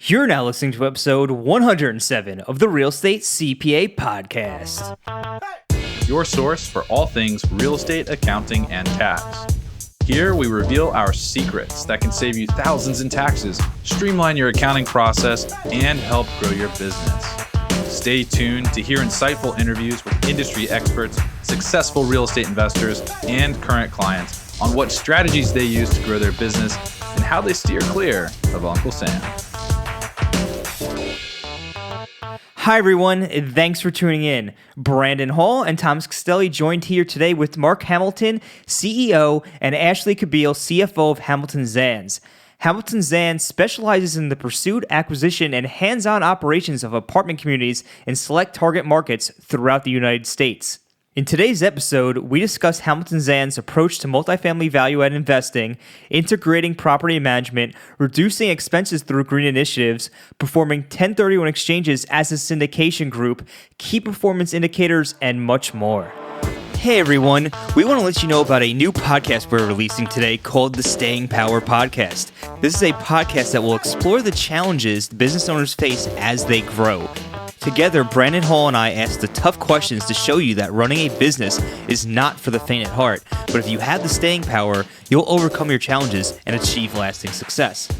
You're now listening to episode 107 of the Real Estate CPA podcast. Your source for all things real estate, accounting, and tax. Here we reveal our secrets that can save you thousands in taxes, streamline your accounting process, and help grow your business. Stay tuned to hear insightful interviews with industry experts, successful real estate investors, and current clients on what strategies they use to grow their business and how they steer clear of Uncle Sam. Hi, everyone. Thanks for tuning in. Brandon Hall and Thomas Castelli joined here today with Mark Hamilton, CEO, and Ashlee Cabeal, CFO of Hamilton Zanze. Hamilton Zanze specializes in the pursuit, acquisition, and hands-on operations of apartment communities in select target markets throughout the United States. In today's episode, we discuss Hamilton Zanze's approach to multifamily value-add investing, integrating property management, reducing expenses through green initiatives, performing 1031 exchanges as a syndication group, key performance indicators, and much more. Hey everyone, we want to let you know about a new podcast we're releasing today called the Staying Power Podcast. This is a podcast that will explore the challenges business owners face as they grow. Together, Brandon Hall and I ask the tough questions to show you that running a business is not for the faint at heart, but if you have the staying power, you'll overcome your challenges and achieve lasting success.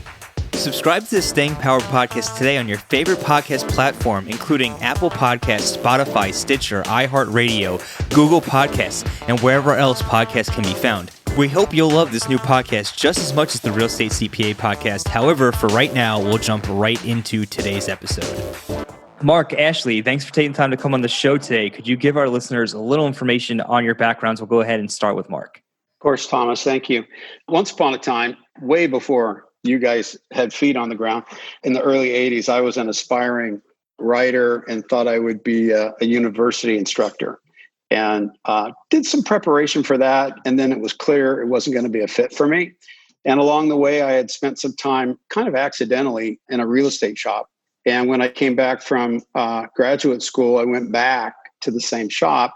Subscribe to the Staying Power Podcast today on your favorite podcast platform, including Apple Podcasts, Spotify, Stitcher, iHeartRadio, Google Podcasts, and wherever else podcasts can be found. We hope you'll love this new podcast just as much as the Real Estate CPA podcast. However, for right now, we'll jump right into today's episode. Mark, Ashlee, thanks for taking time to come on the show today. Could you give our listeners a little information on your backgrounds? We'll go ahead and start with Mark. Of course, Thomas. Thank you. Once upon a time, way before you guys had feet on the ground, in the early 80s, I was an aspiring writer and thought I would be a university instructor and did some preparation for that. And then it was clear it wasn't going to be a fit for me. And along the way, I had spent some time kind of accidentally in a real estate shop. And when I came back from graduate school, I went back to the same shop.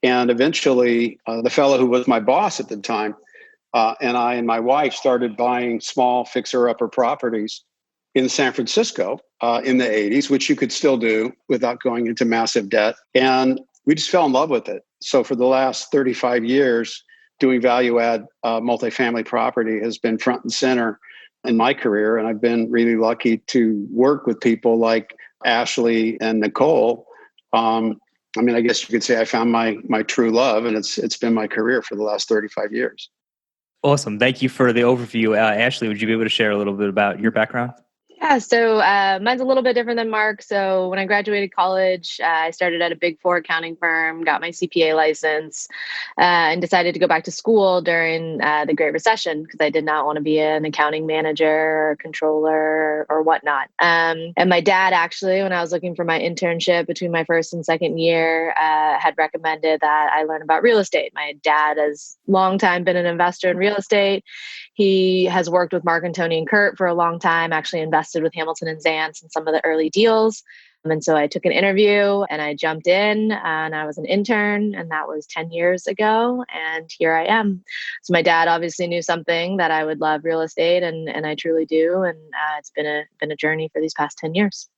And eventually, the fellow who was my boss at the time and I and my wife started buying small fixer-upper properties in San Francisco in the 80s, which you could still do without going into massive debt. And we just fell in love with it. So for the last 35 years, doing value-add multifamily property has been front and center in my career. And I've been really lucky to work with people like Ashlee and Nicole. I guess you could say I found my true love, and it's been my career for the last 35 years. Awesome. Thank you for the overview. Ashlee, would you be able to share a little bit about your background? Yeah, so mine's a little bit different than Mark. So when I graduated college, I started at a Big Four accounting firm, got my CPA license, and decided to go back to school during the Great Recession because I did not want to be an accounting manager or controller or whatnot. And my dad, actually, when I was looking for my internship between my first and second year, had recommended that I learn about real estate. My dad has long time been an investor in real estate. He has worked with Mark and Tony and Kurt for a long time, actually invested with Hamilton and Zanze in some of the early deals. And so I took an interview and I jumped in and I was an intern, and that was 10 years ago. And here I am. So my dad obviously knew something that I would love real estate, and I truly do. And it's been a journey for these past 10 years.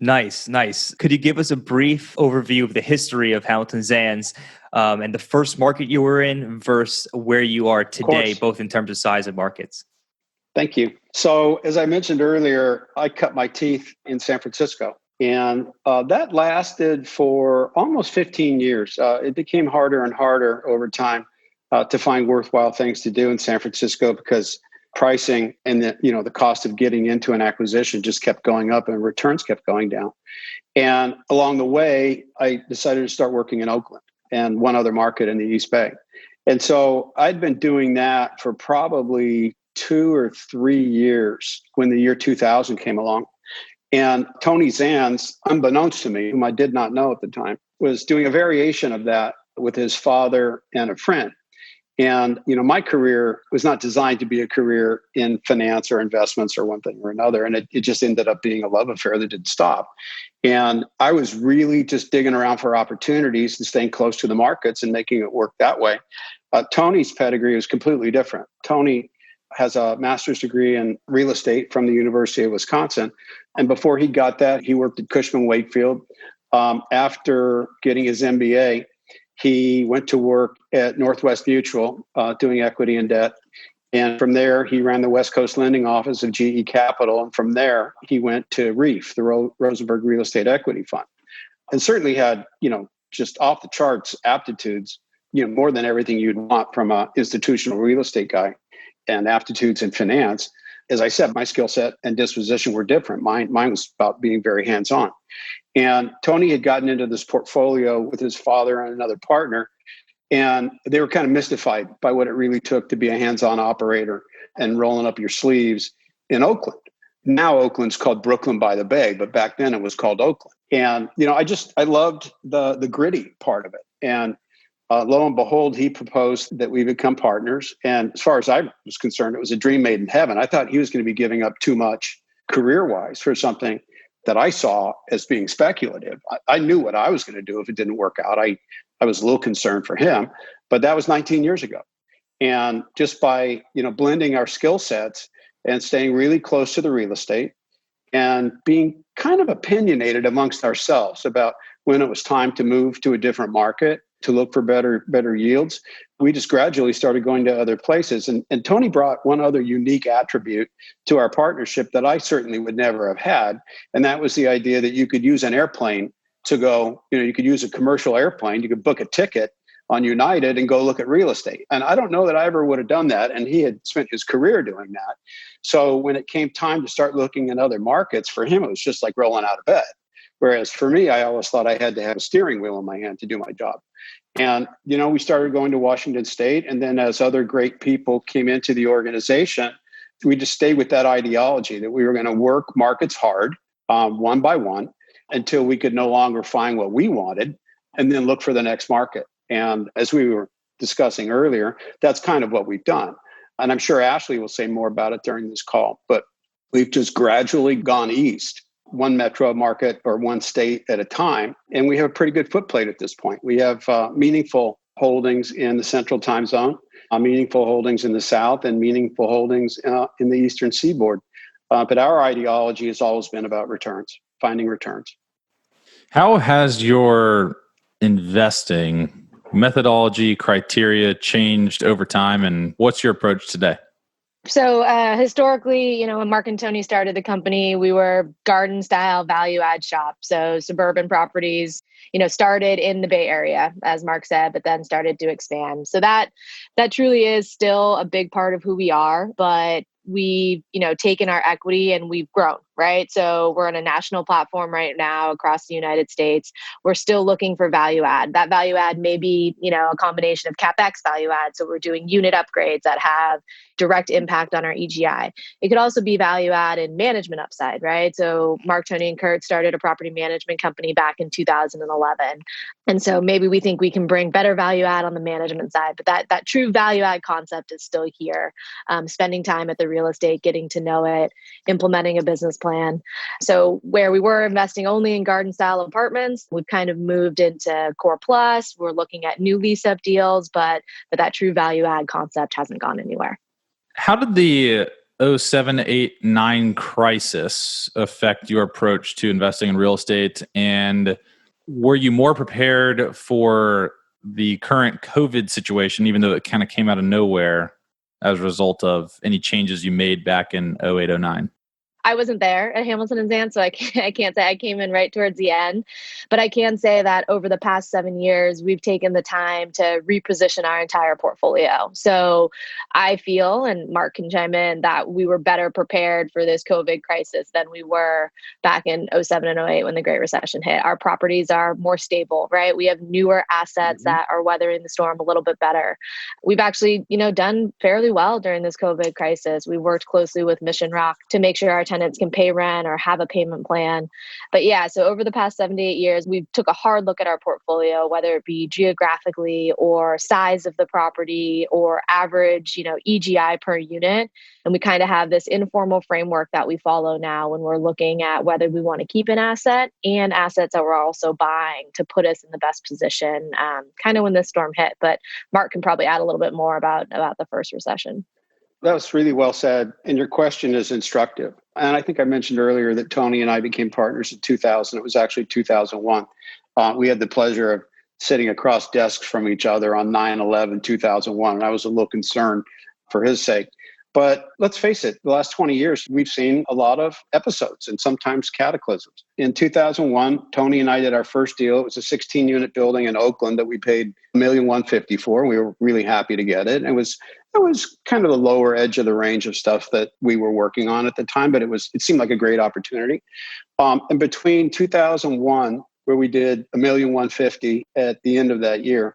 Nice. Could you give us a brief overview of the history of Hamilton Zanze and the first market you were in versus where you are today, both in terms of size and markets? Thank you. So as I mentioned earlier, I cut my teeth in San Francisco, and that lasted for almost 15 years. It became harder and harder over time to find worthwhile things to do in San Francisco because pricing and the cost of getting into an acquisition just kept going up and returns kept going down. And along the way, I decided to start working in Oakland and one other market in the East Bay. And so I'd been doing that for probably 2 or 3 years when the year 2000 came along. And Tony Zanze, unbeknownst to me, whom I did not know at the time, was doing a variation of that with his father and a friend. And, my career was not designed to be a career in finance or investments or one thing or another. And it just ended up being a love affair that didn't stop. And I was really just digging around for opportunities and staying close to the markets and making it work that way. Tony's pedigree was completely different. Tony has a master's degree in real estate from the University of Wisconsin. And before he got that, he worked at Cushman Wakefield. After getting his MBA, he went to work at Northwest Mutual, doing equity and debt. And from there, he ran the West Coast lending office of GE Capital. And from there, he went to REEF, the Rosenberg Real Estate Equity Fund, and certainly had, just off the charts aptitudes, more than everything you'd want from an institutional real estate guy, and aptitudes in finance. As I said, my skill set and disposition were different. Mine was about being very hands-on. And Tony had gotten into this portfolio with his father and another partner, and they were kind of mystified by what it really took to be a hands-on operator and rolling up your sleeves in Oakland. Now Oakland's called Brooklyn by the Bay, but back then it was called Oakland. And, I loved the gritty part of it. And lo and behold, he proposed that we become partners. And as far as I was concerned, it was a dream made in heaven. I thought he was going to be giving up too much career-wise for something that I saw as being speculative. I knew what I was going to do if it didn't work out. I was a little concerned for him, but that was 19 years ago. And just by, blending our skill sets and staying really close to the real estate and being kind of opinionated amongst ourselves about when it was time to move to a different market, to look for better yields, we just gradually started going to other places. And Tony brought one other unique attribute to our partnership that I certainly would never have had. And that was the idea that you could use an airplane to go, you could use a commercial airplane, you could book a ticket on United and go look at real estate. And I don't know that I ever would have done that. And he had spent his career doing that. So when it came time to start looking at other markets, for him, it was just like rolling out of bed. Whereas for me, I always thought I had to have a steering wheel in my hand to do my job. And, we started going to Washington State. And then as other great people came into the organization, we just stayed with that ideology that we were going to work markets hard, one by one, until we could no longer find what we wanted, and then look for the next market. And as we were discussing earlier, that's kind of what we've done. And I'm sure Ashlee will say more about it during this call, but we've just gradually gone east, one metro market or one state at a time. And we have a pretty good footplate at this point. We have meaningful holdings in the central time zone, meaningful holdings in the south, and meaningful holdings in the eastern seaboard. But our ideology has always been about returns, finding returns. How has your investing methodology, criteria changed over time, and what's your approach today? So historically, when Mark and Tony started the company, we were garden style value add shop. So suburban properties, started in the Bay Area, as Mark said, but then started to expand. So that truly is still a big part of who we are, but we've, taken our equity and we've grown, right? So we're on a national platform right now across the United States. We're still looking for value add. That value add may be, a combination of CapEx value add. So we're doing unit upgrades that have direct impact on our EGI. It could also be value add and management upside, right? So Mark, Tony, and Kurt started a property management company back in 2011. And so maybe we think we can bring better value add on the management side, but that true value add concept is still here. Spending time at the real estate, getting to know it, implementing a business plan. So where we were investing only in garden style apartments, we've kind of moved into core plus. We're looking at new lease up deals, but that true value add concept hasn't gone anywhere. How did the 07, 8, 9 crisis affect your approach to investing in real estate? And were you more prepared for the current COVID situation, even though it kind of came out of nowhere as a result of any changes you made back in 08, 09? I wasn't there at Hamilton Zanze, so I can't say. I came in right towards the end, but I can say that over the past 7 years, we've taken the time to reposition our entire portfolio. So I feel, and Mark can chime in, that we were better prepared for this COVID crisis than we were back in 07 and 08 when the Great Recession hit. Our properties are more stable, right? We have newer assets that are weathering the storm a little bit better. We've actually, done fairly well during this COVID crisis. We worked closely with Mission Rock to make sure our tenants can pay rent or have a payment plan. But yeah, so over the past 7 to 8 years, we took a hard look at our portfolio, whether it be geographically or size of the property or average, EGI per unit. And we kind of have this informal framework that we follow now when we're looking at whether we want to keep an asset and assets that we're also buying to put us in the best position kind of when this storm hit. But Mark can probably add a little bit more about the first recession. That was really well said. And your question is instructive. And I think I mentioned earlier that Tony and I became partners in 2000. It was actually 2001. We had the pleasure of sitting across desks from each other on 9/11/2001. And I was a little concerned for his sake. But let's face it, the last 20 years, we've seen a lot of episodes and sometimes cataclysms. In 2001, Tony and I did our first deal. It was a 16-unit building in Oakland that we paid $1,150,000 for. We were really happy to get it. It was kind of the lower edge of the range of stuff that we were working on at the time, but it seemed like a great opportunity. And between 2001, where we did $1,150,000 at the end of that year,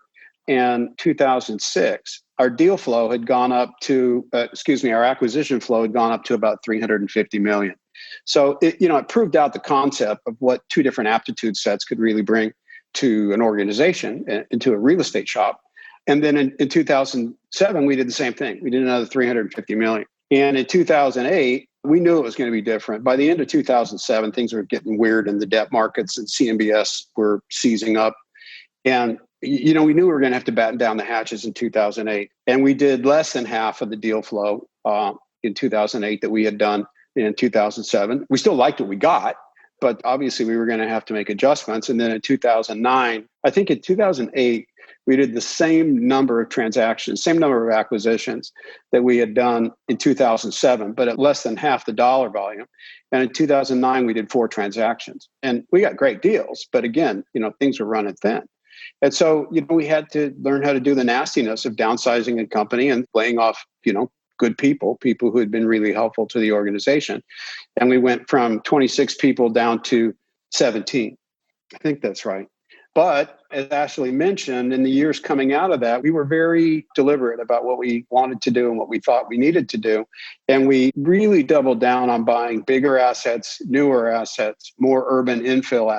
and 2006, our deal flow had gone up to, our acquisition flow had gone up to about $350 million. So it proved out the concept of what two different aptitude sets could really bring to an organization and to a real estate shop. And then in 2007, we did the same thing. We did another $350 million. And in 2008, we knew it was going to be different. By the end of 2007, things were getting weird in the debt markets and CMBS were seizing up. And we knew we were going to have to batten down the hatches in 2008. And we did less than half of the deal flow in 2008 that we had done in 2007. We still liked what we got, but obviously we were going to have to make adjustments. And then in 2009, I think in 2008, we did the same number of transactions, same number of acquisitions that we had done in 2007, but at less than half the dollar volume. And in 2009, we did 4 transactions. And we got great deals. But again, things were running thin. And so, we had to learn how to do the nastiness of downsizing a company and laying off, good people who had been really helpful to the organization. And we went from 26 people down to 17. I think that's right. But as Ashlee mentioned, in the years coming out of that, we were very deliberate about what we wanted to do and what we thought we needed to do. And we really doubled down on buying bigger assets, newer assets, more urban infill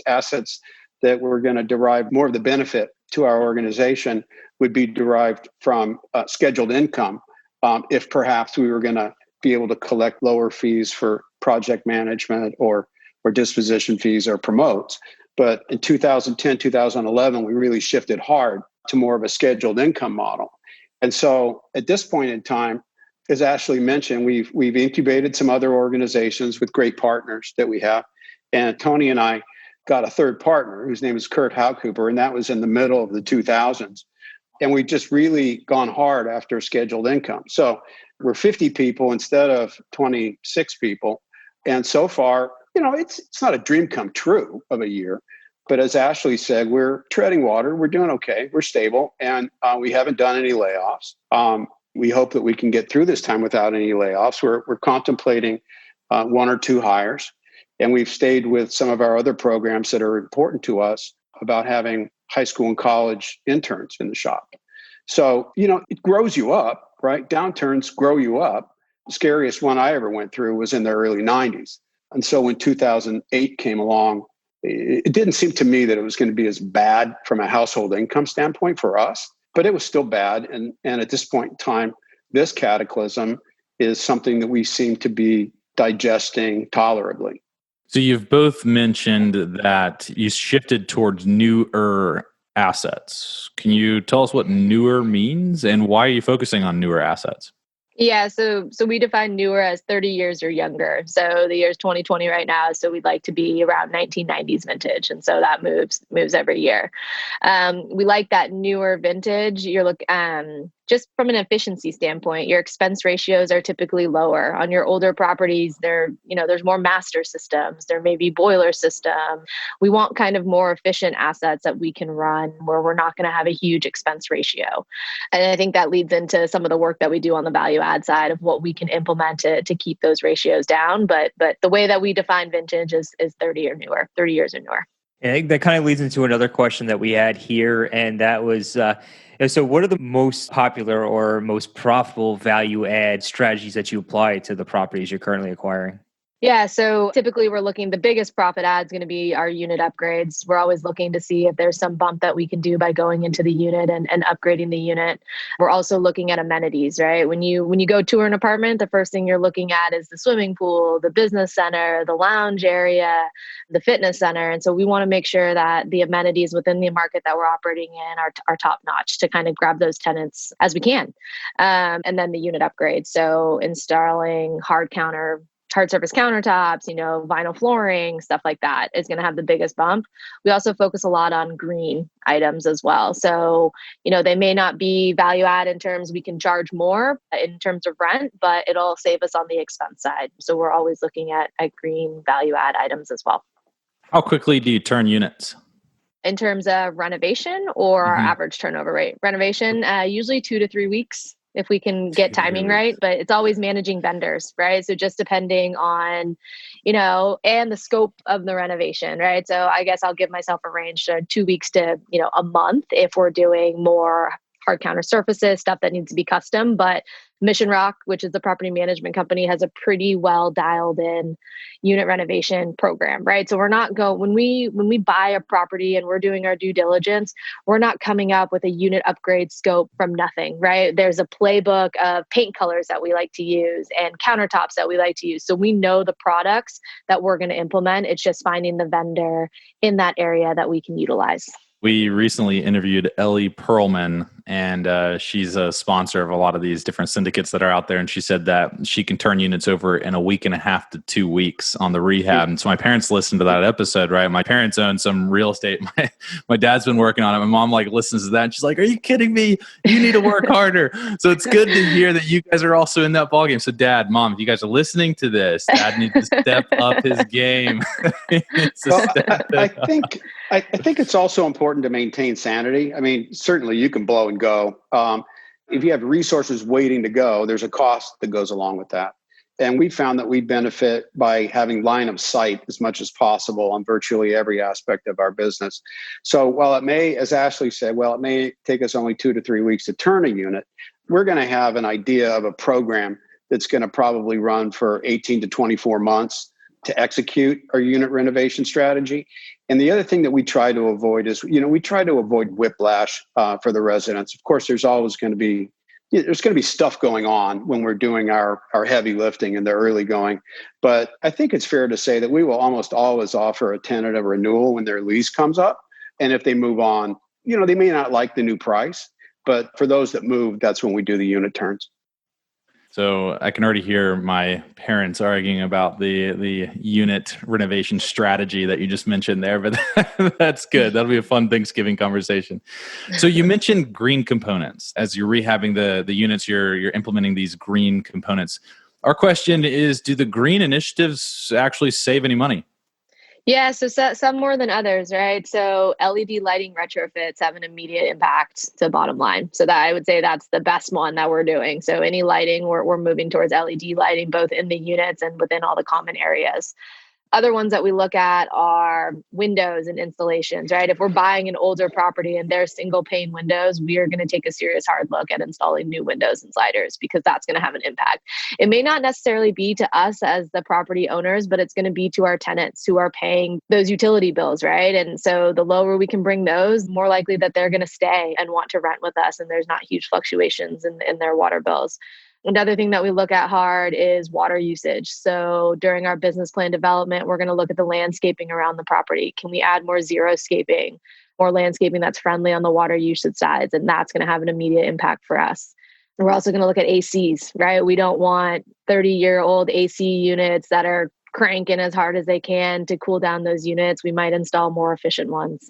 assets that were going to derive more of the benefit to our organization would be derived from scheduled income. If perhaps we were going to be able to collect lower fees for project management or disposition fees or promotes. But in 2010, 2011, we really shifted hard to more of a scheduled income model. And so at this point in time, as Ashlee mentioned, we've incubated some other organizations with great partners that we have. And Tony and I got a third partner whose name is Kurt Haucooper, and that was in the middle of the 2000s. And we just really gone hard after scheduled income. So we're 50 people instead of 26 people. And so far, it's not a dream come true of a year. But as Ashlee said, we're treading water. We're doing okay. We're stable. And we haven't done any layoffs. We hope that we can get through this time without any layoffs. We're contemplating 1 or 2 hires. And we've stayed with some of our other programs that are important to us about having high school and college interns in the shop. So, it grows you up, right? Downturns grow you up. The scariest one I ever went through was in the early 90s. And so when 2008 came along, it didn't seem to me that it was going to be as bad from a household income standpoint for us, but it was still bad. And at this point in time, this cataclysm is something that we seem to be digesting tolerably. So you've both mentioned that you shifted towards newer assets. Can you tell us what newer means and why are you focusing on newer assets? Yeah, so we define newer as 30 years or younger. So the year is 2020 right now, so we'd like to be around 1990s vintage, and so that moves every year. We like that newer vintage. Just from an efficiency standpoint, your expense ratios are typically lower. On your older properties, there's more master systems. There may be boiler system. We want kind of more efficient assets that we can run where we're not going to have a huge expense ratio. And I think that leads into some of the work that we do on the value add side of what we can implement to keep those ratios down. But the way that we define vintage is 30 years or newer. I think that kind of leads into another question that we had here, and that was, so what are the most popular or most profitable value add strategies that you apply to the properties you're currently acquiring? Yeah, so typically the biggest profit ad is going to be our unit upgrades. We're always looking to see if there's some bump that we can do by going into the unit and upgrading the unit. We're also looking at amenities, right? When you go tour an apartment, the first thing you're looking at is the swimming pool, the business center, the lounge area, the fitness center. And so we want to make sure that the amenities within the market that we're operating in are top notch to kind of grab those tenants as we can. And then the unit upgrades. So installing hard surface countertops, vinyl flooring, stuff like that is going to have the biggest bump. We also focus a lot on green items as well. So, they may not be value add in terms we can charge more in terms of rent, but it'll save us on the expense side. So we're always looking at green value add items as well. How quickly do you turn units? In terms of renovation or our average turnover rate? Renovation, usually 2 to 3 weeks if we can get timing right, but it's always managing vendors, right? So just depending on, and the scope of the renovation, right? So I guess I'll give myself a range to 2 weeks to, a month if we're doing more hard counter surfaces, stuff that needs to be custom. But Mission Rock, which is the property management company, has a pretty well dialed in unit renovation program, right? So we're not when we buy a property and we're doing our due diligence, we're not coming up with a unit upgrade scope from nothing, right? There's a playbook of paint colors that we like to use and countertops that we like to use. So we know the products that we're going to implement. It's just finding the vendor in that area that we can utilize. We recently interviewed Ellie Perlman, and she's a sponsor of a lot of these different syndicates that are out there. And she said that she can turn units over in a week and a half to 2 weeks on the rehab. And so my parents listened to that episode, right? My parents own some real estate. My dad's been working on it. My mom listens to that and she's like, "Are you kidding me? You need to work harder." So it's good to hear that you guys are also in that ballgame. So Dad, Mom, if you guys are listening to this, Dad needs to step up his game. I think it's also important to maintain sanity. I mean, certainly you can blow and go. If you have resources waiting to go, there's a cost that goes along with that. And we found that we benefit by having line of sight as much as possible on virtually every aspect of our business. So while it may, as Ashlee said, it may take us only 2 to 3 weeks to turn a unit, we're going to have an idea of a program that's going to probably run for 18 to 24 months to execute our unit renovation strategy. And the other thing that we try to avoid is, we try to avoid whiplash for the residents. Of course, there's going to be stuff going on when we're doing our heavy lifting and the early going. But I think it's fair to say that we will almost always offer a tentative renewal when their lease comes up. And if they move on, they may not like the new price, but for those that move, that's when we do the unit turns. So I can already hear my parents arguing about the unit renovation strategy that you just mentioned there, but that's good. That'll be a fun Thanksgiving conversation. So you mentioned green components. As you're rehabbing the units, you're implementing these green components. Our question is, do the green initiatives actually save any money? Yeah, so some more than others, right? So LED lighting retrofits have an immediate impact to bottom line. So that I would say that's the best one that we're doing. So any lighting, we're moving towards LED lighting, both in the units and within all the common areas. Other ones that we look at are windows and installations, right? If we're buying an older property and they're single pane windows, we are going to take a serious hard look at installing new windows and sliders because that's going to have an impact. It may not necessarily be to us as the property owners, but it's going to be to our tenants who are paying those utility bills, right? And so the lower we can bring those, more likely that they're going to stay and want to rent with us and there's not huge fluctuations in their water bills. Another thing that we look at hard is water usage. So during our business plan development, we're going to look at the landscaping around the property. Can we add more xeriscaping, more landscaping that's friendly on the water usage sides? And that's going to have an immediate impact for us. And we're also going to look at ACs, right? We don't want 30-year-old AC units that are cranking as hard as they can to cool down those units. We might install more efficient ones.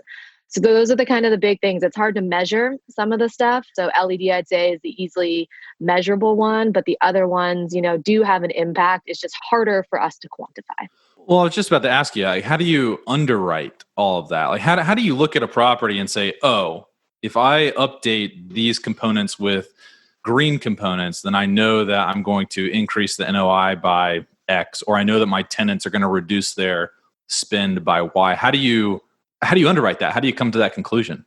So those are the kind of the big things. It's hard to measure some of the stuff. So LED, I'd say, is the easily measurable one, but the other ones, do have an impact. It's just harder for us to quantify. Well, I was just about to ask you, how do you underwrite all of that? How do you look at a property and say, oh, if I update these components with green components, then I know that I'm going to increase the NOI by X, or I know that my tenants are going to reduce their spend by Y. How do you underwrite that? How do you come to that conclusion?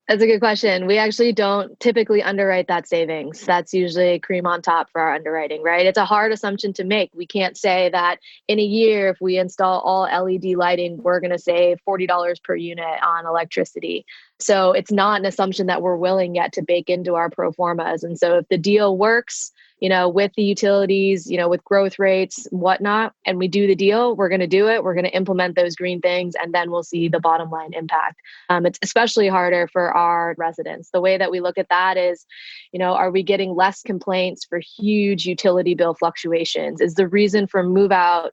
That's a good question. We actually don't typically underwrite that savings. That's usually cream on top for our underwriting, right? It's a hard assumption to make. We can't say that in a year, if we install all LED lighting, we're going to save $40 per unit on electricity. So it's not an assumption that we're willing yet to bake into our pro formas. And so if the deal works, with the utilities, with growth rates, whatnot, and we do the deal, we're going to do it. We're going to implement those green things, and then we'll see the bottom line impact. It's especially harder for our residents. The way that we look at that is, are we getting less complaints for huge utility bill fluctuations? Is the reason for move out,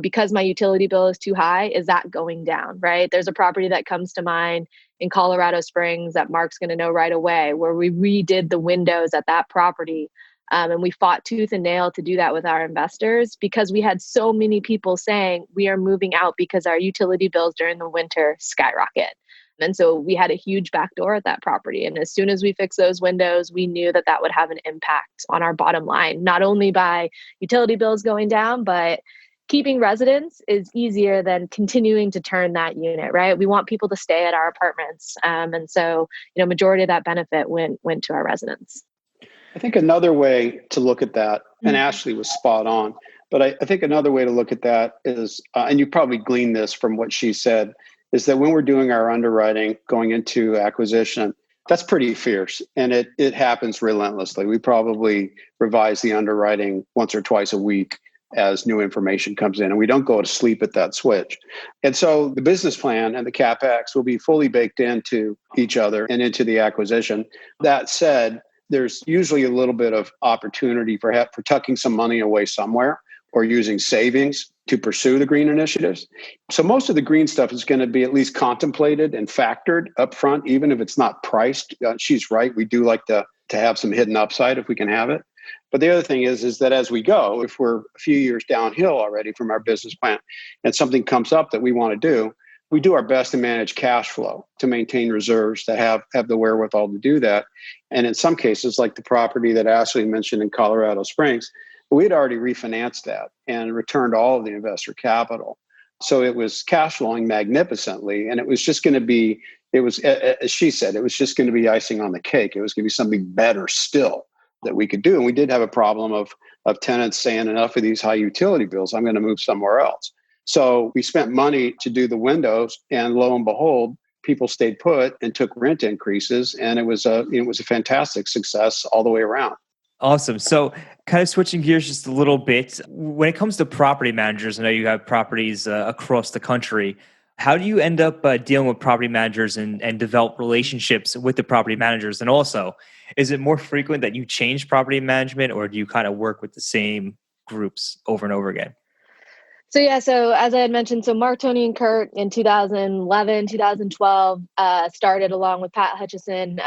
because my utility bill is too high, is that going down, right? There's a property that comes to mind in Colorado Springs that Mark's going to know right away, where we redid the windows at that property. And we fought tooth and nail to do that with our investors because we had so many people saying we are moving out because our utility bills during the winter skyrocket. And so we had a huge backdoor at that property. And as soon as we fixed those windows, we knew that that would have an impact on our bottom line, not only by utility bills going down, but keeping residents is easier than continuing to turn that unit, right? We want people to stay at our apartments. And so, majority of that benefit went to our residents. I think another way to look at that, and Ashlee was spot on, but I think another way to look at that is, and you probably gleaned this from what she said, is that when we're doing our underwriting going into acquisition, that's pretty fierce and it happens relentlessly. We probably revise the underwriting once or twice a week as new information comes in, and we don't go to sleep at that switch. And so the business plan and the CapEx will be fully baked into each other and into the acquisition. That said, there's usually a little bit of opportunity for tucking some money away somewhere or using savings to pursue the green initiatives. So most of the green stuff is going to be at least contemplated and factored up front, even if it's not priced. She's right. We do like to have some hidden upside if we can have it. But the other thing is that as we go, if we're a few years downhill already from our business plan and something comes up that we want to do, we do our best to manage cash flow, to maintain reserves, to have the wherewithal to do that. And in some cases, like the property that Ashlee mentioned in Colorado Springs, we'd already refinanced that and returned all of the investor capital. So it was cash flowing magnificently. And it was just going to be, as she said, it was just going to be icing on the cake. It was going to be something better still that we could do. And we did have a problem of tenants saying, enough of these high utility bills, I'm going to move somewhere else. So we spent money to do the windows, and lo and behold, people stayed put and took rent increases, and it was a fantastic success all the way around. Awesome. So kind of switching gears just a little bit, when it comes to property managers, I know you have properties across the country. How do you end up dealing with property managers and develop relationships with the property managers? And also, is it more frequent that you change property management, or do you kind of work with the same groups over and over again? So as I had mentioned, Mark, Tony, and Kurt in 2011, 2012 started along with Pat Hutchison,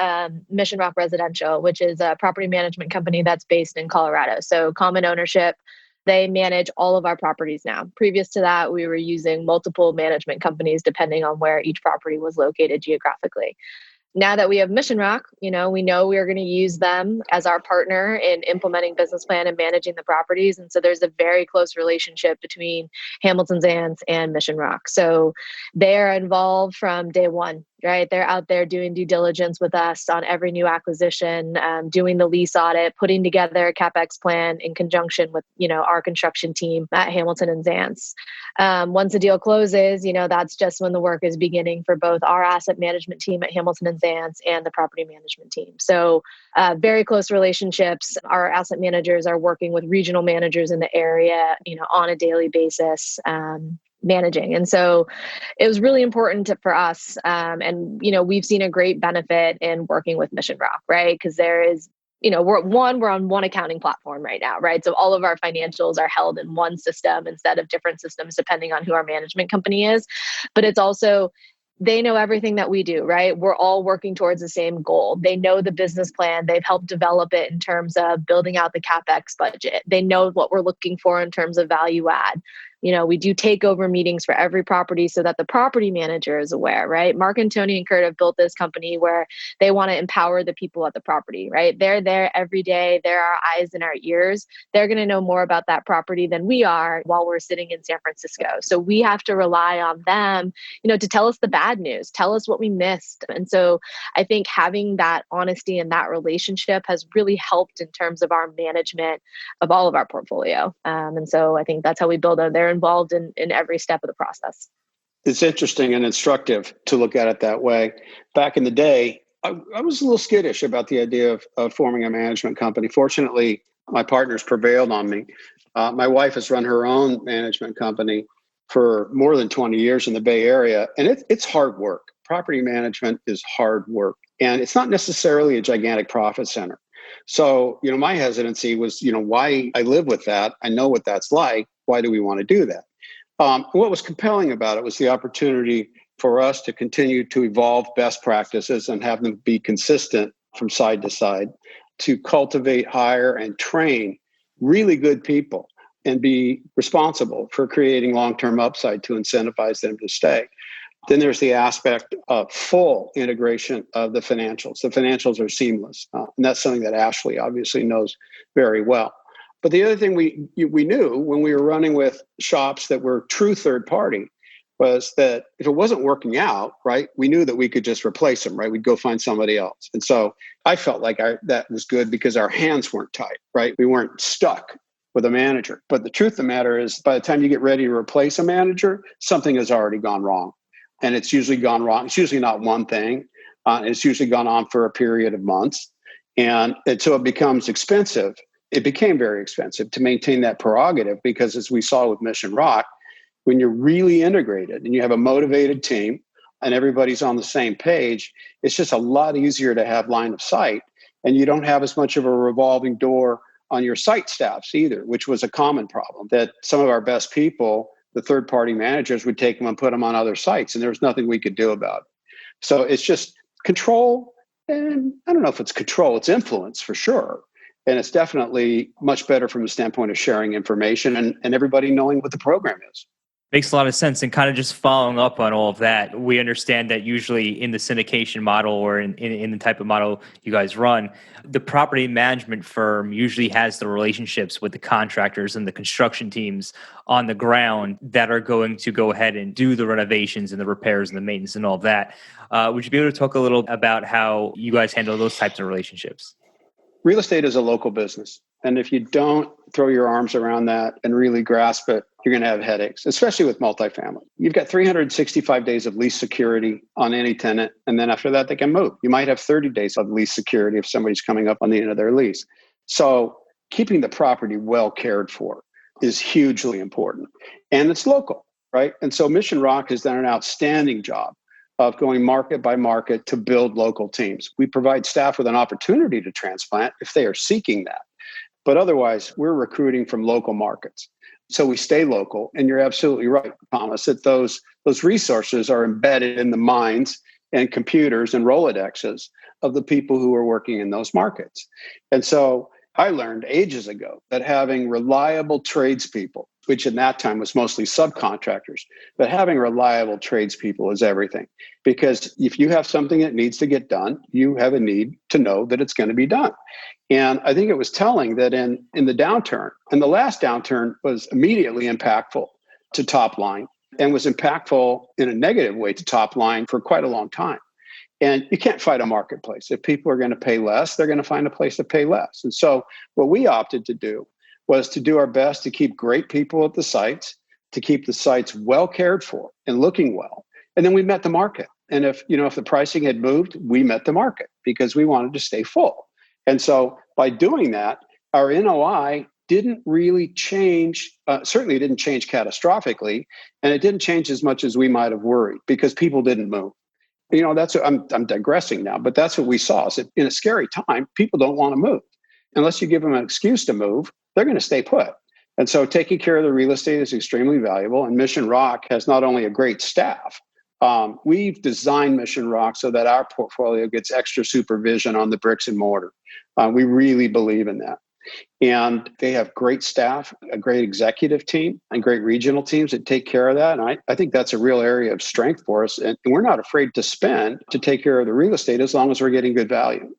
Mission Rock Residential, which is a property management company that's based in Colorado. So common ownership. They manage all of our properties now. Previous to that, we were using multiple management companies depending on where each property was located geographically. Now that we have Mission Rock, we know we are going to use them as our partner in implementing business plan and managing the properties. And so there's a very close relationship between Hamilton Zanze and Mission Rock. So they are involved from day one, right? They're out there doing due diligence with us on every new acquisition, doing the lease audit, putting together a CapEx plan in conjunction with, our construction team at Hamilton and Zanze. Once the deal closes, that's just when the work is beginning for both our asset management team at Hamilton and Zanze and the property management team. So very close relationships. Our asset managers are working with regional managers in the area, on a daily basis, managing. And so it was really important for us. And we've seen a great benefit in working with Mission Rock, right? Because there is, we're on one accounting platform right now, right? So all of our financials are held in one system instead of different systems, depending on who our management company is. But it's also, they know everything that we do, right? We're all working towards the same goal. They know the business plan. They've helped develop it in terms of building out the CapEx budget. They know what we're looking for in terms of value add. We do takeover meetings for every property so that the property manager is aware, right? Mark and Tony and Kurt have built this company where they want to empower the people at the property, right? They're there every day. They're our eyes and our ears. They're going to know more about that property than we are while we're sitting in San Francisco. So we have to rely on them, to tell us the bad news, tell us what we missed. And so I think having that honesty and that relationship has really helped in terms of our management of all of our portfolio. And so I think that's how we build it. They're involved in every step of the process. It's interesting and instructive to look at it that way. Back in the day, I was a little skittish about the idea of forming a management company. Fortunately, my partners prevailed on me. My wife has run her own management company for more than 20 years in the Bay Area, and it's hard work. Property management is hard work, and it's not necessarily a gigantic profit center. So, my hesitancy was, why I live with that. I know what that's like. Why do we want to do that? What was compelling about it was the opportunity for us to continue to evolve best practices and have them be consistent from side to side, to cultivate, hire, and train really good people and be responsible for creating long-term upside to incentivize them to stay. Then there's the aspect of full integration of the financials. The financials are seamless. And that's something that Ashlee obviously knows very well. But the other thing we knew when we were running with shops that were true third party was that if it wasn't working out, right, we knew that we could just replace them, right? We'd go find somebody else. And so I felt like that was good because our hands weren't tied, right? We weren't stuck with a manager. But the truth of the matter is, by the time you get ready to replace a manager, something has already gone wrong. And it's usually gone wrong. It's usually not one thing. It's usually gone on for a period of months. And so it becomes expensive. It became very expensive to maintain that prerogative because, as we saw with Mission Rock, when you're really integrated and you have a motivated team and everybody's on the same page, it's just a lot easier to have line of sight. And you don't have as much of a revolving door on your site staffs either, which was a common problem, that some of our best people, the third-party managers, would take them and put them on other sites, and there was nothing we could do about it. So it's just control, and I don't know if it's control, it's influence for sure. And it's definitely much better from the standpoint of sharing information and everybody knowing what the program is. Makes a lot of sense. And kind of just following up on all of that, we understand that usually in the syndication model or in the type of model you guys run, the property management firm usually has the relationships with the contractors and the construction teams on the ground that are going to go ahead and do the renovations and the repairs and the maintenance and all of that. Would you be able to talk a little about how you guys handle those types of relationships? Real estate is a local business. And if you don't throw your arms around that and really grasp it, you're going to have headaches, especially with multifamily. You've got 365 days of lease security on any tenant. And then after that, they can move. You might have 30 days of lease security if somebody's coming up on the end of their lease. So keeping the property well cared for is hugely important. And it's local, right? And so Mission Rock has done an outstanding job of going market by market to build local teams. We provide staff with an opportunity to transplant if they are seeking that. But otherwise, we're recruiting from local markets. So we stay local. And you're absolutely right, Thomas, that those resources are embedded in the minds and computers and Rolodexes of the people who are working in those markets. And so I learned ages ago that having reliable tradespeople, which in that time was mostly subcontractors, but having reliable tradespeople is everything. Because if you have something that needs to get done, you have a need to know that it's going to be done. And I think it was telling that in the downturn, and the last downturn was immediately impactful to top line and was impactful in a negative way to top line for quite a long time. And you can't fight a marketplace. If people are going to pay less, they're going to find a place to pay less. And so what we opted to do was to do our best to keep great people at the sites, to keep the sites well cared for and looking well. And then we met the market. And if the pricing had moved, we met the market because we wanted to stay full. And so by doing that, our NOI didn't really change, certainly it didn't change catastrophically, and it didn't change as much as we might have worried because people didn't move. That's what I'm digressing now, but that's what we saw is that in a scary time, people don't want to move. Unless you give them an excuse to move, they're going to stay put. And so taking care of the real estate is extremely valuable. And Mission Rock has not only a great staff, we've designed Mission Rock so that our portfolio gets extra supervision on the bricks and mortar. We really believe in that. And they have great staff, a great executive team, and great regional teams that take care of that. And I think that's a real area of strength for us. And we're not afraid to spend to take care of the real estate as long as we're getting good value.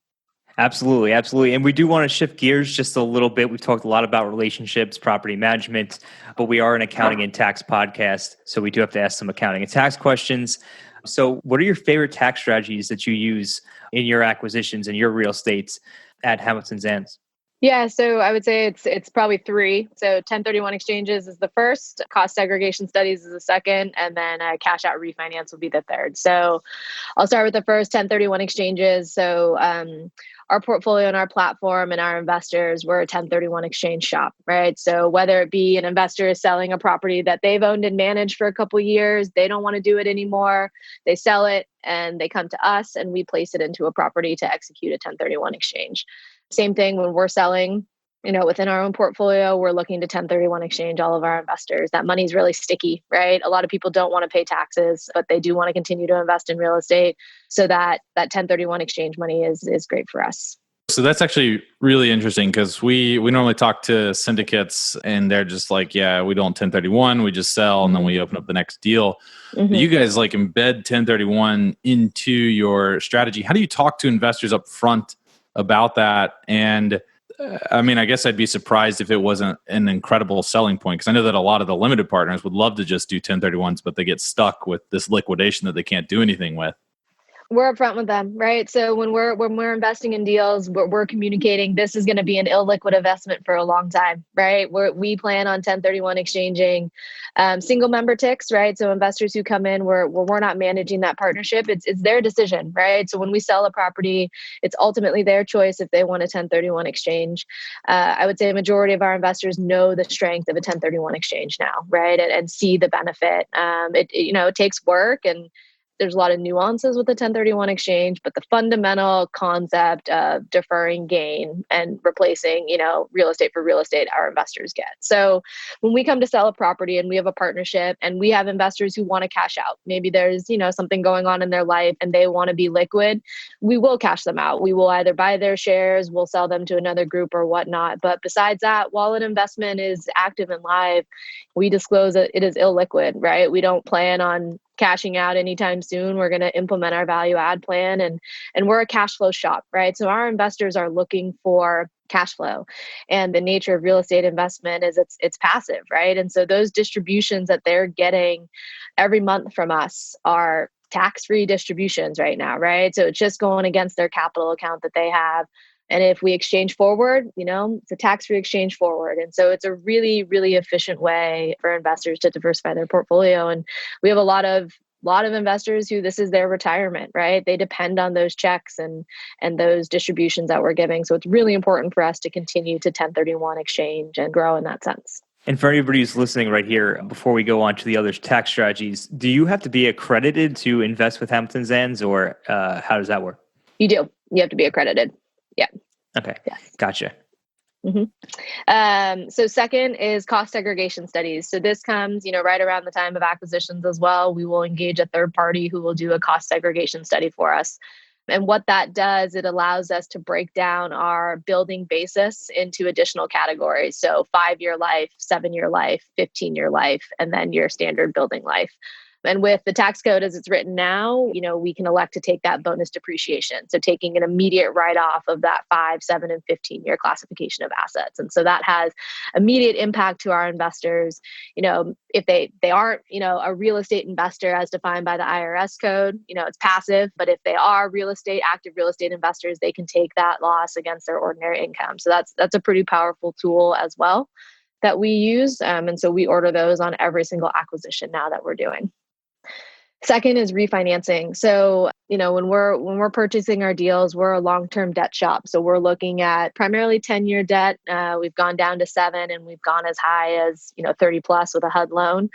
Absolutely, absolutely. And we do want to shift gears just a little bit. We've talked a lot about relationships, property management, but we are an accounting and tax podcast. So we do have to ask some accounting and tax questions. So what are your favorite tax strategies that you use in your acquisitions and your real estates at Hamilton Zanze? Yeah, so I would say it's probably three. So 1031 exchanges is the first, cost segregation studies is the second, and then cash out refinance will be the third. So I'll start with the first 1031 exchanges. So our portfolio and our platform and our investors, we're a 1031 exchange shop, right? So whether it be an investor is selling a property that they've owned and managed for a couple of years, they don't want to do it anymore, they sell it and they come to us and we place it into a property to execute a 1031 exchange. Same thing when we're selling, within our own portfolio, we're looking to 1031 exchange all of our investors. That money's really sticky, right? A lot of people don't want to pay taxes, but they do want to continue to invest in real estate. So that 1031 exchange money is great for us. So that's actually really interesting because we normally talk to syndicates and they're just like, yeah, we don't 1031, we just sell and then we open up the next deal. Mm-hmm. You guys like embed 1031 into your strategy. How do you talk to investors up front about that? And I mean, I guess I'd be surprised if it wasn't an incredible selling point, because I know that a lot of the limited partners would love to just do 1031s, but they get stuck with this liquidation that they can't do anything with. We're upfront with them, right? So when we're investing in deals, we're communicating this is going to be an illiquid investment for a long time, right? We plan on 1031 exchanging single member ticks, right? So investors who come in, we're not managing that partnership. It's their decision, right? So when we sell a property, it's ultimately their choice if they want a 1031 exchange. I would say a majority of our investors know the strength of a 1031 exchange now, right? And see the benefit. It takes work and there's a lot of nuances with the 1031 exchange, but the fundamental concept of deferring gain and replacing, real estate for real estate, our investors get. So when we come to sell a property and we have a partnership and we have investors who want to cash out, maybe there's, something going on in their life and they want to be liquid, we will cash them out. We will either buy their shares, we'll sell them to another group or whatnot. But besides that, while an investment is active and live, we disclose that it is illiquid, right? We don't plan on cashing out anytime soon. We're going to implement our value add plan and we're a cash flow shop, right? So our investors are looking for cash flow, and the nature of real estate investment is it's passive, right? And so those distributions that they're getting every month from us are tax-free distributions right now, right? So it's just going against their capital account that they have. And if we exchange forward, it's a tax-free exchange forward. And so it's a really, really efficient way for investors to diversify their portfolio. And we have a lot of investors who this is their retirement, right? They depend on those checks and those distributions that we're giving. So it's really important for us to continue to 1031 exchange and grow in that sense. And for anybody who's listening right here, before we go on to the other tax strategies, do you have to be accredited to invest with Hamilton Zanze, or how does that work? You do. You have to be accredited. Yeah. Okay. Yes. Gotcha. Mm-hmm. So second is cost segregation studies. So this comes, right around the time of acquisitions as well. We will engage a third party who will do a cost segregation study for us. And what that does, it allows us to break down our building basis into additional categories. So 5-year life, 7-year life, 15-year life, and then your standard building life. And with the tax code as it's written now, we can elect to take that bonus depreciation. So taking an immediate write-off of that 5, 7, and 15-year classification of assets. And so that has immediate impact to our investors. If they aren't, a real estate investor as defined by the IRS code, it's passive. But if they are active real estate investors, they can take that loss against their ordinary income. So that's a pretty powerful tool as well that we use. And so we order those on every single acquisition now that we're doing. Second is refinancing. So, when we're purchasing our deals, we're a long-term debt shop. So we're looking at primarily 10-year debt. We've gone down to 7 and we've gone as high as, 30 plus with a HUD loan.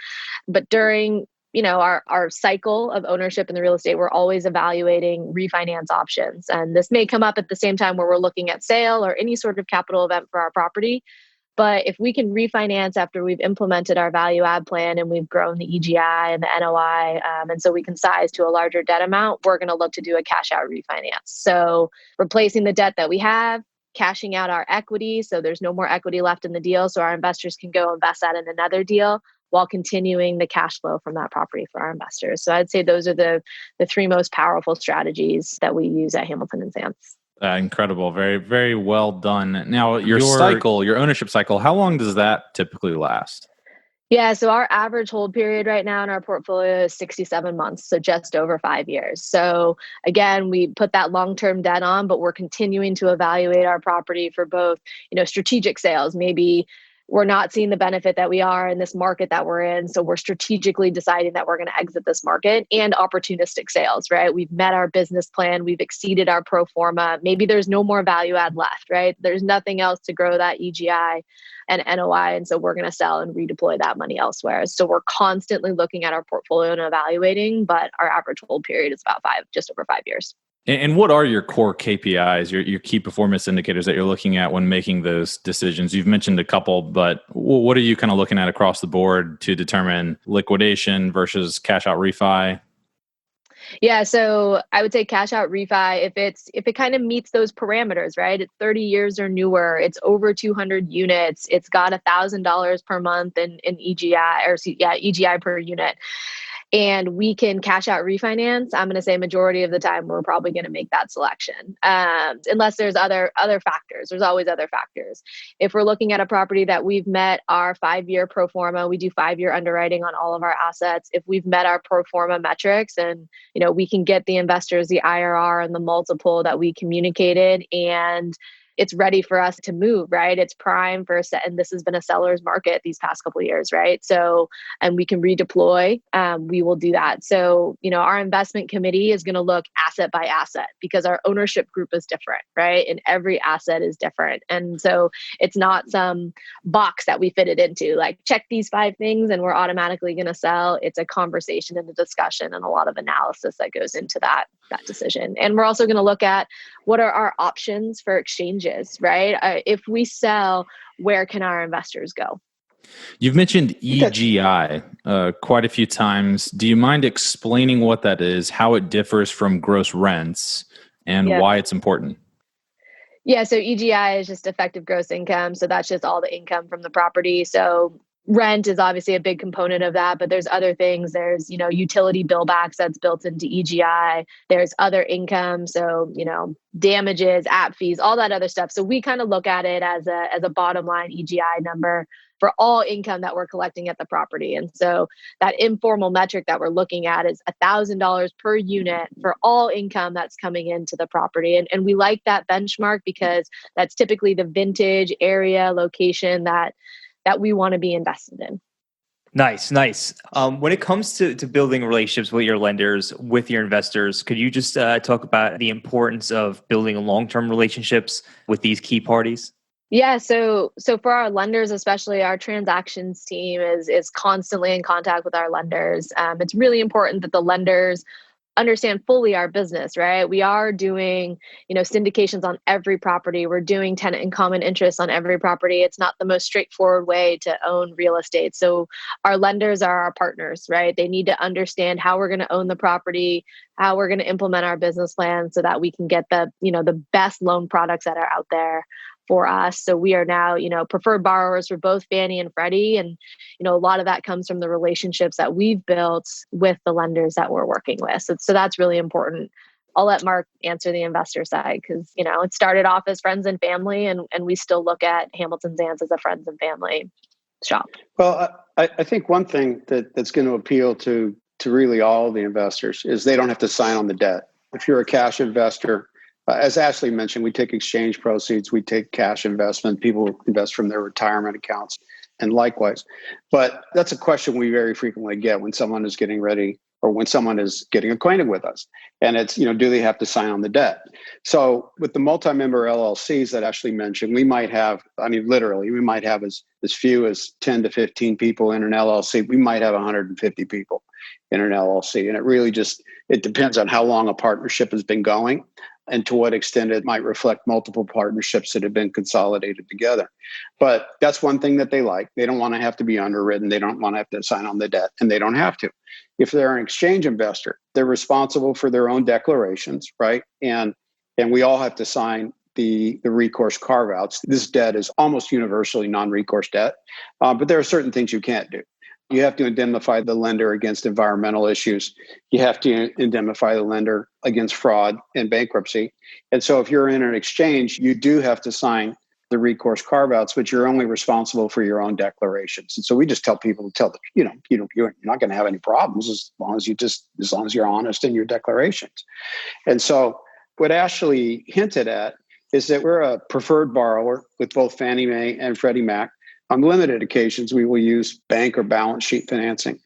But during, our cycle of ownership in the real estate, we're always evaluating refinance options. And this may come up at the same time where we're looking at sale or any sort of capital event for our property. But if we can refinance after we've implemented our value add plan and we've grown the EGI and the NOI, and so we can size to a larger debt amount, we're going to look to do a cash out refinance. So replacing the debt that we have, cashing out our equity. So there's no more equity left in the deal. So our investors can go invest that in another deal while continuing the cash flow from that property for our investors. So I'd say those are the three most powerful strategies that we use at Hamilton and Zanze. Incredible. Very, very well done. Now, your ownership cycle, how long does that typically last? Yeah, so our average hold period right now in our portfolio is 67 months, so just over 5 years. So again, we put that long-term debt on, but we're continuing to evaluate our property for both, strategic sales. Maybe we're not seeing the benefit that we are in this market that we're in, so we're strategically deciding that we're going to exit this market, and opportunistic sales, right? We've met our business plan, we've exceeded our pro forma. Maybe there's no more value add left, right? There's nothing else to grow that EGI and NOI. And so we're going to sell and redeploy that money elsewhere. So we're constantly looking at our portfolio and evaluating, but our average hold period is about just over 5 years. And what are your core KPIs, your key performance indicators that you're looking at when making those decisions? You've mentioned a couple, but what are you kind of looking at across the board to determine liquidation versus cash out refi? Yeah, so I would say cash out refi, if it kind of meets those parameters, right? It's 30 years or newer, it's over 200 units, it's got $1,000 per month in EGI per unit, and we can cash out refinance, I'm going to say majority of the time we're probably going to make that selection, unless there's other factors. There's always other factors. If we're looking at a property that we've met our 5-year pro forma, we do 5-year underwriting on all of our assets. If we've met our pro forma metrics, and we can get the investors the IRR and the multiple that we communicated, and it's ready for us to move, right? It's prime for a set, and this has been a seller's market these past couple of years, right? So, and we can redeploy, we will do that. So, our investment committee is going to look asset by asset because our ownership group is different, right? And every asset is different. And so it's not some box that we fit it into, like check these 5 things and we're automatically going to sell. It's a conversation and a discussion and a lot of analysis that goes into that decision. And we're also going to look at what are our options for exchanges, right? If we sell, where can our investors go? You've mentioned EGI quite a few times. Do you mind explaining what that is, how it differs from gross rents, and why it's important? Yeah, so EGI is just effective gross income. So that's just all the income from the property. So rent is obviously a big component of that, but there's other things. There's, utility bill backs that's built into EGI. There's other income. So, damages, app fees, all that other stuff. So we kind of look at it as a bottom line EGI number for all income that we're collecting at the property. And so that informal metric that we're looking at is $1,000 per unit for all income that's coming into the property. And we like that benchmark because that's typically the vintage, area, location that we want to be invested in. Nice. When it comes to building relationships with your lenders, with your investors, could you just talk about the importance of building long-term relationships with these key parties? Yeah, so for our lenders, especially our transactions team is constantly in contact with our lenders. It's really important that the lenders understand fully our business, right? We are doing, syndications on every property. We're doing tenant in common interest on every property. It's not the most straightforward way to own real estate. So our lenders are our partners, right? They need to understand how we're going to own the property, how we're going to implement our business plan so that we can get the best loan products that are out there for us. So we are now, preferred borrowers for both Fannie and Freddie. And, a lot of that comes from the relationships that we've built with the lenders that we're working with. So that's really important. I'll let Mark answer the investor side because, it started off as friends and family, and we still look at Hamilton Zanze as a friends and family shop. Well, I think one thing that's going to appeal to really all the investors is they don't have to sign on the debt. If you're a cash investor, as Ashlee mentioned, we take exchange proceeds, we take cash investment, people invest from their retirement accounts, and likewise. But that's a question we very frequently get when someone is getting ready or when someone is getting acquainted with us. And it's, do they have to sign on the debt? So with the multi-member LLCs that Ashlee mentioned, we might have, literally, we might have as few as 10 to 15 people in an LLC. We might have 150 people in an LLC. And it really it depends on how long a partnership has been going and to what extent it might reflect multiple partnerships that have been consolidated together. But that's one thing that they like. They don't want to have to be underwritten. They don't want to have to sign on the debt, and they don't have to. If they're an exchange investor, they're responsible for their own declarations, right? And we all have to sign the recourse carve-outs. This debt is almost universally non-recourse debt, but there are certain things you can't do. You have to indemnify the lender against environmental issues. You have to indemnify the lender against fraud and bankruptcy. And so if you're in an exchange, you do have to sign the recourse carve-outs, but you're only responsible for your own declarations. And so we just tell people to tell them, you're not going to have any problems as long as you're honest in your declarations. And so what Ashlee hinted at is that we're a preferred borrower with both Fannie Mae and Freddie Mac. On limited occasions, we will use bank or balance sheet financing.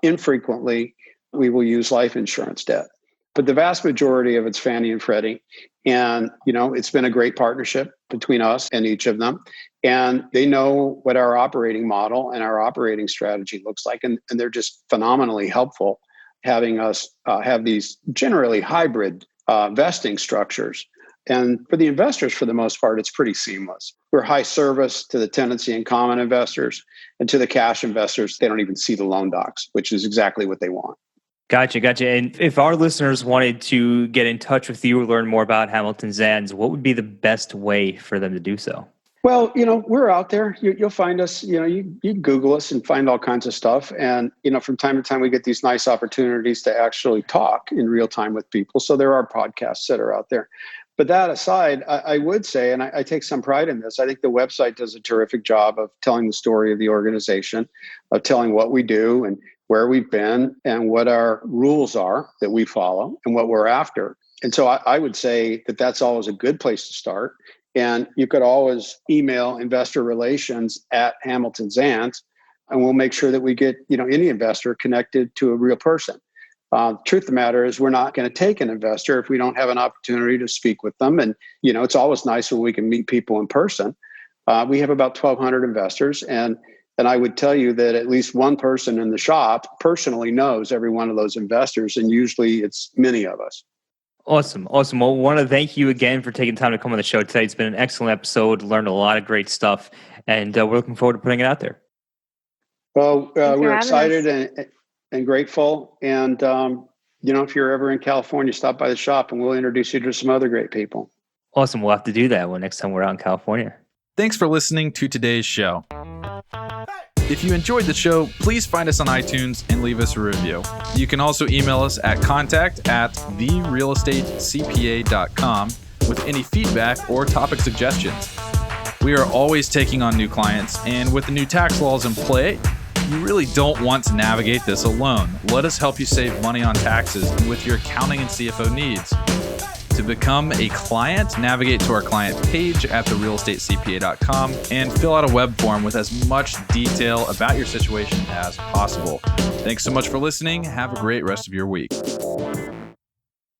Infrequently, we will use life insurance debt. But the vast majority of it's Fannie and Freddie. And, it's been a great partnership between us and each of them. And they know what our operating model and our operating strategy looks like. And they're just phenomenally helpful having us have these generally hybrid vesting structures. And for the investors, for the most part, it's pretty seamless. We're high service to the tenancy and common investors, and to the cash investors, they don't even see the loan docs, which is exactly what they want. Gotcha. And if our listeners wanted to get in touch with you or learn more about Hamilton Zanze, what would be the best way for them to do so? Well, we're out there. You'll find us. You Google us and find all kinds of stuff. And, from time to time, we get these nice opportunities to actually talk in real time with people. So there are podcasts that are out there. But that aside, I would say, and I take some pride in this, I think the website does a terrific job of telling the story of the organization, of telling what we do and where we've been and what our rules are that we follow and what we're after. And so I would say that that's always a good place to start. And you could always email investor relations at Hamilton Zanze, and we'll make sure that we get any investor connected to a real person. Truth of the matter is we're not going to take an investor if we don't have an opportunity to speak with them. And, it's always nice when we can meet people in person. We have about 1,200 investors. And I would tell you that at least one person in the shop personally knows every one of those investors. And usually it's many of us. Awesome. Well, I want to thank you again for taking time to come on the show today. It's been an excellent episode, learned a lot of great stuff, and we're looking forward to putting it out there. Well, we're excited and grateful. And, if you're ever in California, stop by the shop and we'll introduce you to some other great people. Awesome. We'll have to do that next time we're out in California. Thanks for listening to today's show. If you enjoyed the show, please find us on iTunes and leave us a review. You can also email us at contact@therealestatecpa.com with any feedback or topic suggestions. We are always taking on new clients, and with the new tax laws in play, you really don't want to navigate this alone. Let us help you save money on taxes and with your accounting and CFO needs. To become a client, navigate to our client page at therealestatecpa.com and fill out a web form with as much detail about your situation as possible. Thanks so much for listening. Have a great rest of your week.